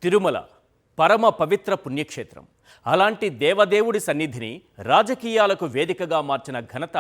తిరుమల పరమ పవిత్ర పుణ్యక్షేత్రం. అలాంటి దేవదేవుడి సన్నిధిని రాజకీయాలకు వేదికగా మార్చిన ఘనత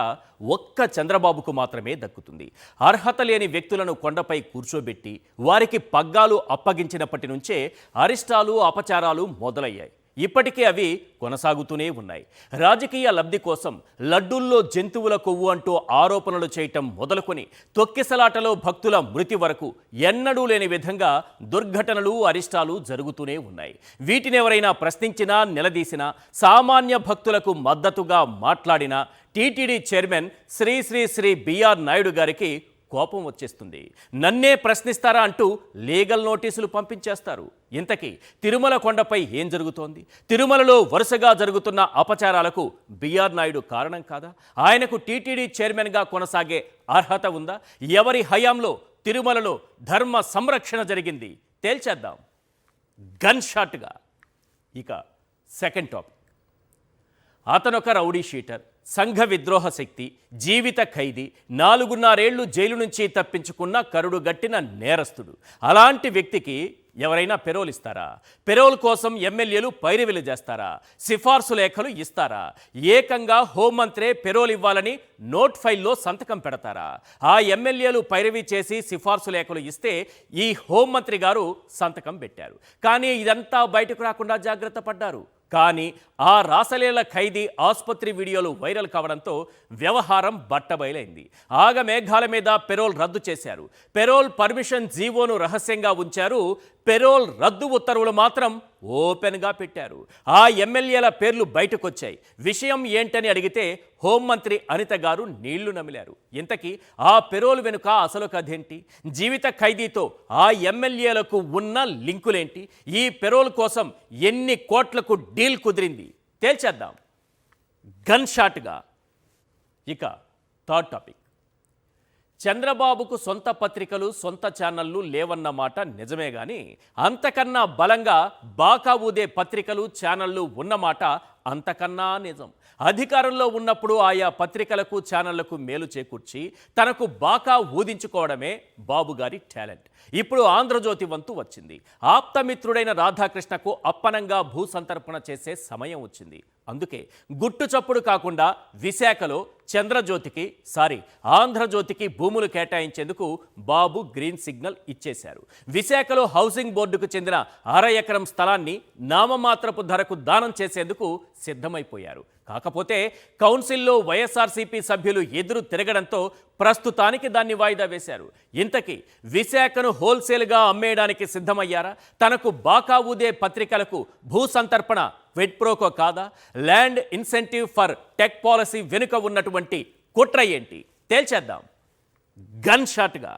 ఒక్క చంద్రబాబుకు మాత్రమే దక్కుతుంది. అర్హత లేని వ్యక్తులను కొండపై కూర్చోబెట్టి వారికి పగ్గాలు అప్పగించినప్పటి నుంచే అరిష్టాలు అపచారాలు మొదలయ్యాయి. ఇప్పటికే అవి కొనసాగుతూనే ఉన్నాయి. రాజకీయ లబ్ధి కోసం లడ్డూల్లో జంతువుల కొవ్వు అంటూ ఆరోపణలు చేయటం మొదలుకొని తొక్కిసలాటలో భక్తుల మృతి వరకు ఎన్నడూ లేని విధంగా దుర్ఘటనలు అరిష్టాలు జరుగుతూనే ఉన్నాయి. వీటిని ఎవరైనా ప్రశ్నించినా నిలదీసినా సామాన్య భక్తులకు మద్దతుగా మాట్లాడిన TTD chairman Shri Shri Shri B R Naidu గారికి కోపం వచ్చేస్తుంది. నన్నే ప్రశ్నిస్తారా అంటూ లీగల్ నోటీసులు పంపించేస్తారు. ఇంతకీ తిరుమల కొండపై ఏం జరుగుతోంది? తిరుమలలో వరుసగా జరుగుతున్న అపచారాలకు బిఆర్ నాయుడు కారణం కాదా? ఆయనకు టీటీడీ చైర్మన్గా కొనసాగే అర్హత ఉందా? ఎవరి హయాంలో తిరుమలలో ధర్మ సంరక్షణ జరిగింది? తేల్చేద్దాం గన్ షాట్గా. ఇక సెకండ్ టాపిక్, అతనొక రౌడీ షీటర్, సంఘ విద్రోహ శక్తి, జీవిత ఖైదీ, 4.5 ఏళ్లు జైలు నుంచి తప్పించుకున్న కరుడు గట్టిన నేరస్తుడు. అలాంటి వ్యక్తికి ఎవరైనా పెరోల్ ఇస్తారా? పెరోల్ కోసం ఎమ్మెల్యేలు పైరవిలు చేస్తారా? సిఫార్సు లేఖలు ఇస్తారా? ఏకంగా హోంమంత్రే పెరోల్ ఇవ్వాలని నోట్ ఫైల్లో సంతకం పెడతారా? ఆ ఎమ్మెల్యేలు పైరవి చేసి సిఫార్సు లేఖలు ఇస్తే ఈ హోంమంత్రి గారు సంతకం పెట్టారు. కానీ ఇదంతా బయటకు రాకుండా జాగ్రత్త పడ్డారు. కానీ ఆ రాసలీల ఖైదీ ఆసుపత్రి వీడియోలు వైరల్ కావడంతో వ్యవహారం బట్టబయలైంది. ఆగమేఘాల మీద పెరోల్ రద్దు చేశారు. పెరోల్ పర్మిషన్ జీవోను రహస్యంగా ఉంచారు. పెరోల్ రద్దు ఉత్తర్వులు మాత్రం ఓపెన్గా పెట్టారు. ఆ ఎమ్మెల్యేల పేర్లు బయటకొచ్చాయి. విషయం ఏంటని అడిగితే హోంమంత్రి అనిత గారు నీళ్లు నమిలారు. ఇంతకీ ఆ పెరోల్ వెనుక అసలు కథేంటి? జీవిత ఖైదీతో ఆ ఎమ్మెల్యేలకు ఉన్న లింకులేంటి? ఈ పెరోల్ కోసం ఎన్ని కోట్లకు డీల్ కుదిరింది? తేల్చేద్దాం గన్ షాట్గా. ఇక థర్డ్ టాపిక్, చంద్రబాబుకు సొంత పత్రికలు సొంత ఛానళ్లు లేవన్నమాట నిజమే కానీ అంతకన్నా బలంగా బాకా ఊదే పత్రికలు ఛానళ్లు ఉన్నమాట అంతకన్నా నిజం. అధికారంలో ఉన్నప్పుడు ఆయా పత్రికలకు ఛానళ్లకు మేలు చేకూర్చి తనకు బాకా ఊదించుకోవడమే బాబుగారి టాలెంట్. ఇప్పుడు ఆంధ్రజ్యోతి వంతు వచ్చింది. ఆప్తమిత్రుడైన రాధాకృష్ణకు అప్పనంగా భూ సంతర్పణ చేసే సమయం వచ్చింది. అందుకే గుట్టు చప్పుడు కాకుండా విశాఖలో ఆంధ్రజ్యోతికి భూములు కేటాయించేందుకు బాబు గ్రీన్ సిగ్నల్ ఇచ్చేశారు. విశాఖలో హౌసింగ్ బోర్డుకు చెందిన 1/2 ఎకరం స్థలాన్ని నామమాత్రపు ధరకు దానం చేసేందుకు సిద్ధమైపోయారు. కాకపోతే కౌన్సిల్లో వైఎస్ఆర్సీపీ సభ్యులు ఎదురు తిరగడంతో ప్రస్తుతానికి దాన్ని వాయిదా వేశారు. ఇంతకీ విశాఖను హోల్సేల్గా అమ్మేయడానికి సిద్ధమయ్యారా? తనకు బాకా ఊదే పత్రికలకు భూ సంతర్పణ వెట్ప్రోకో కాదా? Land incentive for tech policy వెనుక ఉన్నటువంటి కుట్ర ఏంటి? తేల్చేద్దాం గన్ షాట్గా.